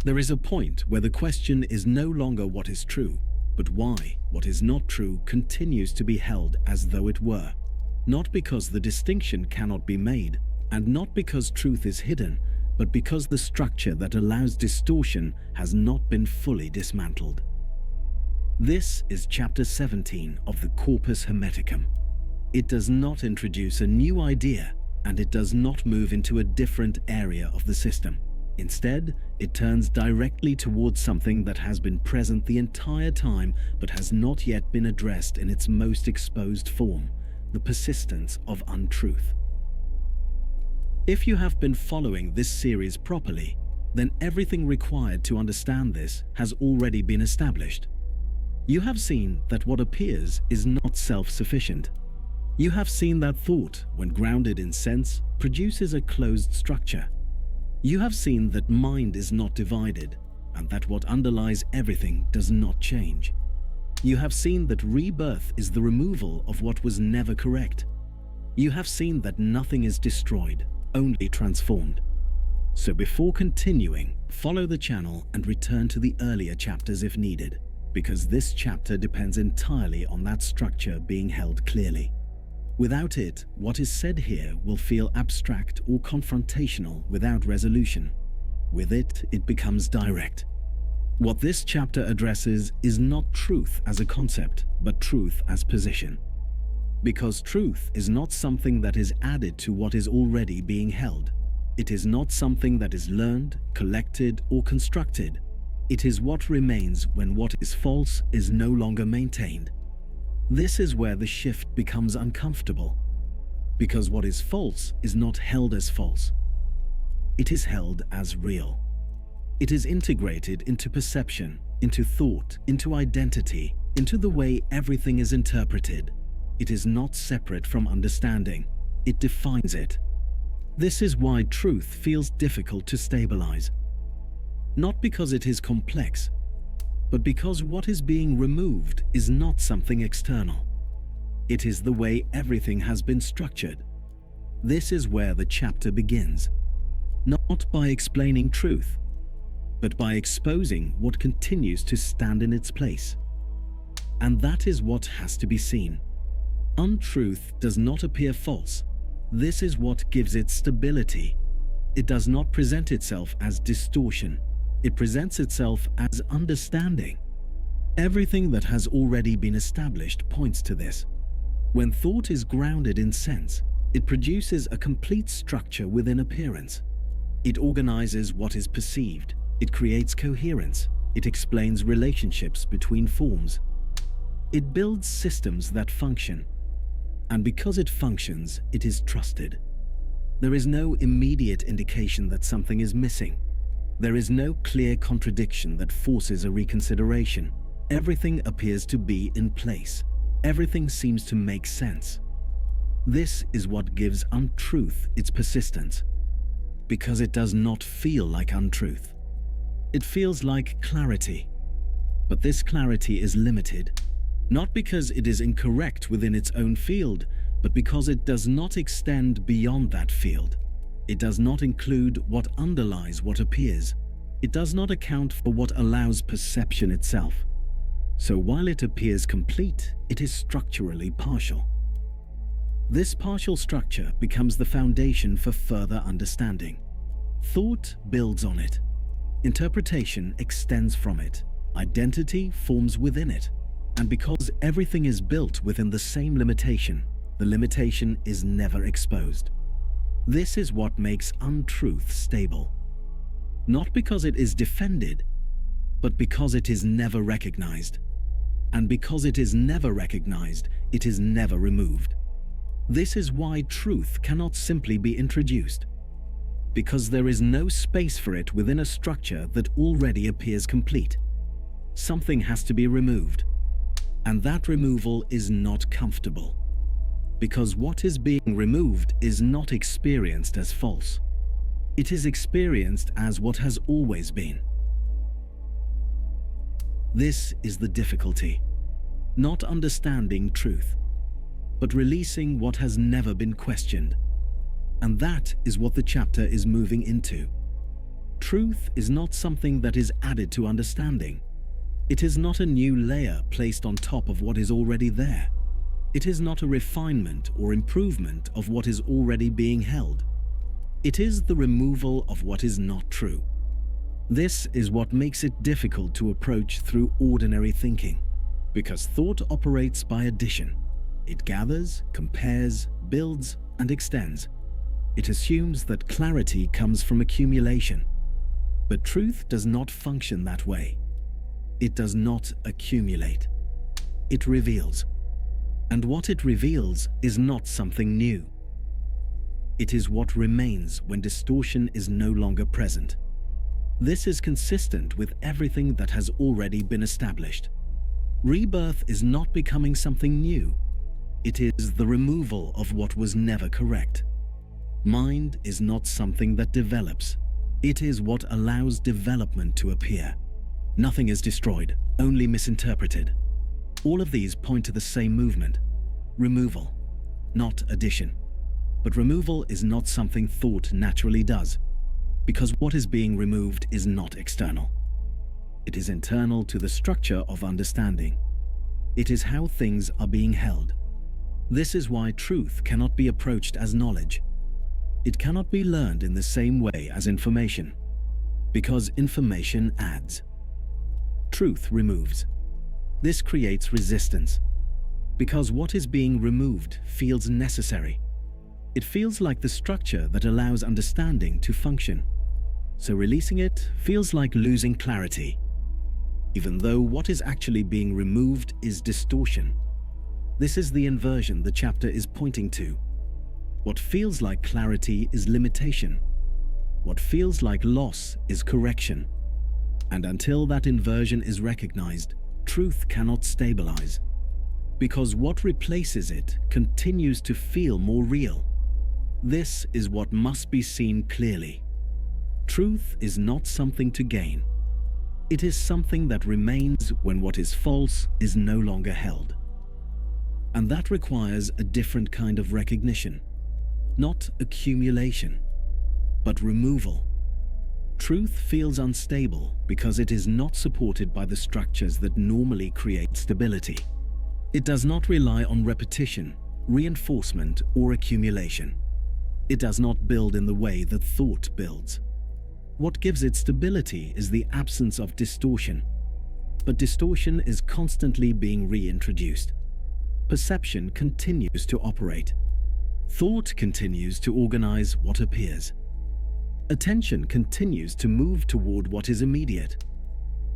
There is a point where the question is no longer what is true, but why what is not true continues to be held as though it were. Not because the distinction cannot be made, and not because truth is hidden, but because the structure that allows distortion has not been fully dismantled. This is chapter 17 of the Corpus Hermeticum. It does not introduce a new idea, and it does not move into a different area of the system. Instead, it turns directly towards something that has been present the entire time but has not yet been addressed in its most exposed form, the persistence of untruth. If you have been following this series properly, then everything required to understand this has already been established. You have seen that what appears is not self-sufficient. You have seen that thought, when grounded in sense, produces a closed structure. You have seen that mind is not divided, and that what underlies everything does not change. You have seen that rebirth is the removal of what was never correct. You have seen that nothing is destroyed, only transformed. So before continuing, follow the channel and return to the earlier chapters if needed, because this chapter depends entirely on that structure being held clearly. Without it, what is said here will feel abstract or confrontational without resolution. With it, it becomes direct. What this chapter addresses is not truth as a concept, but truth as position. Because truth is not something that is added to what is already being held. It is not something that is learned, collected, or constructed. It is what remains when what is false is no longer maintained. This is where the shift becomes uncomfortable, because what is false is not held as false. It is held as real. It is integrated into perception, into thought, into identity, into the way everything is interpreted. It is not separate from understanding. It defines it. This is why truth feels difficult to stabilize. Not because it is complex, but because what is being removed is not something external. It is the way everything has been structured. This is where the chapter begins, not by explaining truth, but by exposing what continues to stand in its place. And that is what has to be seen. Untruth does not appear false. This is what gives it stability. It does not present itself as distortion. It presents itself as understanding. Everything that has already been established points to this. When thought is grounded in sense, it produces a complete structure within appearance. It organizes what is perceived. It creates coherence. It explains relationships between forms. It builds systems that function. And because it functions, it is trusted. There is no immediate indication that something is missing. There is no clear contradiction that forces a reconsideration. Everything appears to be in place. Everything seems to make sense. This is what gives untruth its persistence, because it does not feel like untruth. It feels like clarity. But this clarity is limited, not because it is incorrect within its own field, but because it does not extend beyond that field. It does not include what underlies what appears. It does not account for what allows perception itself. So while it appears complete, it is structurally partial. This partial structure becomes the foundation for further understanding. Thought builds on it. Interpretation extends from it. Identity forms within it. And because everything is built within the same limitation, the limitation is never exposed. This is what makes untruth stable. Not because it is defended, but because it is never recognized. And because it is never recognized, it is never removed. This is why truth cannot simply be introduced, because there is no space for it within a structure that already appears complete. Something has to be removed, and that removal is not comfortable, because what is being removed is not experienced as false. It is experienced as what has always been. This is the difficulty, not understanding truth, but releasing what has never been questioned. And that is what the chapter is moving into. Truth is not something that is added to understanding. It is not a new layer placed on top of what is already there. It is not a refinement or improvement of what is already being held. It is the removal of what is not true. This is what makes it difficult to approach through ordinary thinking, because thought operates by addition. It gathers, compares, builds, and extends. It assumes that clarity comes from accumulation. But truth does not function that way. It does not accumulate. It reveals. And what it reveals is not something new. It is what remains when distortion is no longer present. This is consistent with everything that has already been established. Rebirth is not becoming something new. It is the removal of what was never correct. Mind is not something that develops. It is what allows development to appear. Nothing is destroyed, only misinterpreted. All of these point to the same movement: removal, not addition. But removal is not something thought naturally does, because what is being removed is not external. It is internal to the structure of understanding. It is how things are being held. This is why truth cannot be approached as knowledge. It cannot be learned in the same way as information, because information adds. Truth removes. This creates resistance, because what is being removed feels necessary. It feels like the structure that allows understanding to function. So releasing it feels like losing clarity, even though what is actually being removed is distortion. This is the inversion the chapter is pointing to. What feels like clarity is limitation. What feels like loss is correction. And until that inversion is recognized, truth cannot stabilize, because what replaces it continues to feel more real. This is what must be seen clearly. Truth is not something to gain. It is something that remains when what is false is no longer held. And that requires a different kind of recognition. Not accumulation, but removal. Truth feels unstable because it is not supported by the structures that normally create stability. It does not rely on repetition, reinforcement, or accumulation. It does not build in the way that thought builds. What gives it stability is the absence of distortion. But distortion is constantly being reintroduced. Perception continues to operate. Thought continues to organize what appears. Attention continues to move toward what is immediate.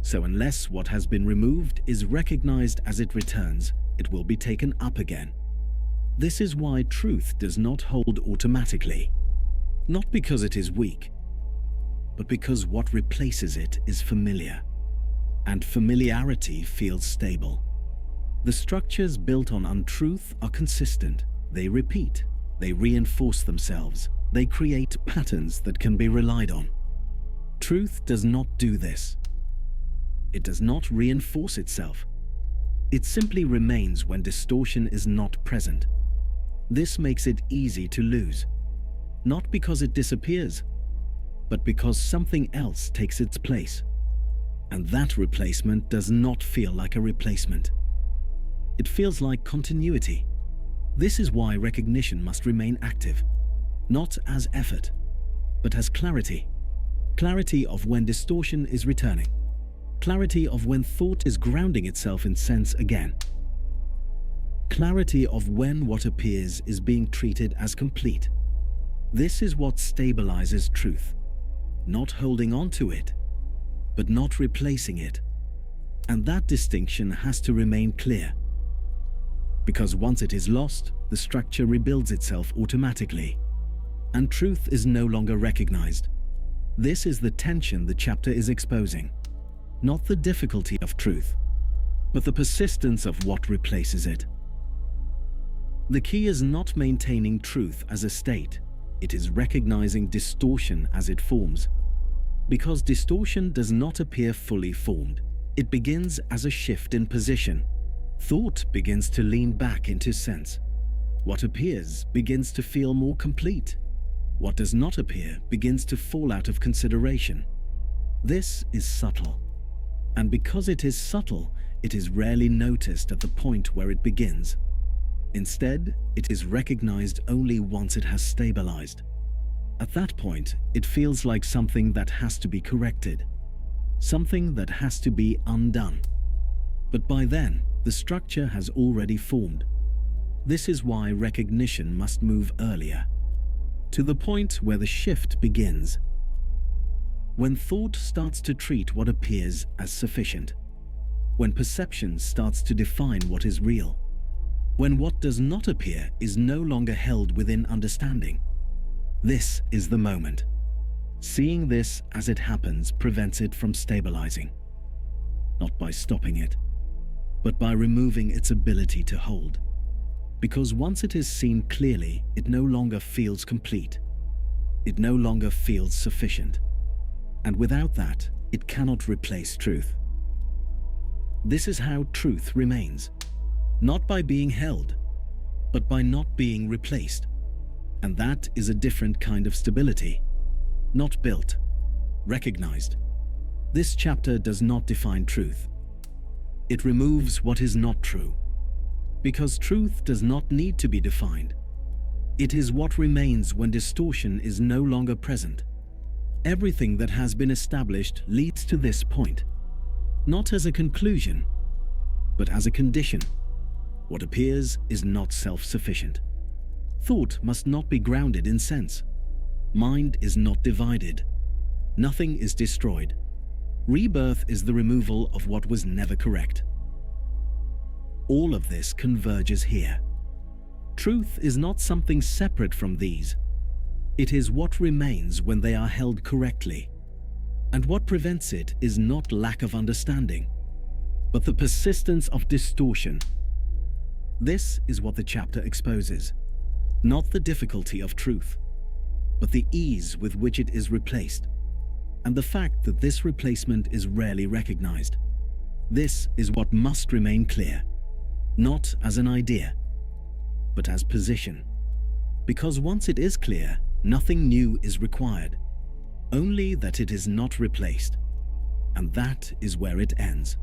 So unless what has been removed is recognized as it returns, it will be taken up again. This is why truth does not hold automatically. Not because it is weak, but because what replaces it is familiar. And familiarity feels stable. The structures built on untruth are consistent. They repeat. They reinforce themselves. They create patterns that can be relied on. Truth does not do this. It does not reinforce itself. It simply remains when distortion is not present. This makes it easy to lose, not because it disappears, but because something else takes its place. And that replacement does not feel like a replacement. It feels like continuity. This is why recognition must remain active, not as effort, but as clarity. Clarity of when distortion is returning. Clarity of when thought is grounding itself in sense again. Clarity of when what appears is being treated as complete. This is what stabilizes truth. Not holding on to it, but not replacing it. And that distinction has to remain clear. Because once it is lost, the structure rebuilds itself automatically, and truth is no longer recognized. This is the tension the chapter is exposing. Not the difficulty of truth, but the persistence of what replaces it. The key is not maintaining truth as a state. It is recognizing distortion as it forms. Because distortion does not appear fully formed. It begins as a shift in position. Thought begins to lean back into sense. What appears begins to feel more complete. What does not appear begins to fall out of consideration. This is subtle. And because it is subtle, it is rarely noticed at the point where it begins. Instead, it is recognized only once it has stabilized. At that point, it feels like something that has to be corrected, something that has to be undone. But by then, the structure has already formed. This is why recognition must move earlier, to the point where the shift begins. When thought starts to treat what appears as sufficient, when perception starts to define what is real, when what does not appear is no longer held within understanding. This is the moment. Seeing this as it happens prevents it from stabilizing, not by stopping it, but by removing its ability to hold. Because once it is seen clearly, it no longer feels complete. It no longer feels sufficient. And without that, it cannot replace truth. This is how truth remains, not by being held, but by not being replaced. And that is a different kind of stability, not built, recognized. This chapter does not define truth. It removes what is not true, because truth does not need to be defined. It is what remains when distortion is no longer present. Everything that has been established leads to this point, not as a conclusion, but as a condition. What appears is not self-sufficient. Thought must not be grounded in sense. Mind is not divided. Nothing is destroyed. Rebirth is the removal of what was never correct. All of this converges here. Truth is not something separate from these. It is what remains when they are held correctly. And what prevents it is not lack of understanding, but the persistence of distortion. This is what the chapter exposes. Not the difficulty of truth, but the ease with which it is replaced, and the fact that this replacement is rarely recognized. This is what must remain clear, not as an idea, but as position. Because once it is clear, nothing new is required, only that it is not replaced, and that is where it ends.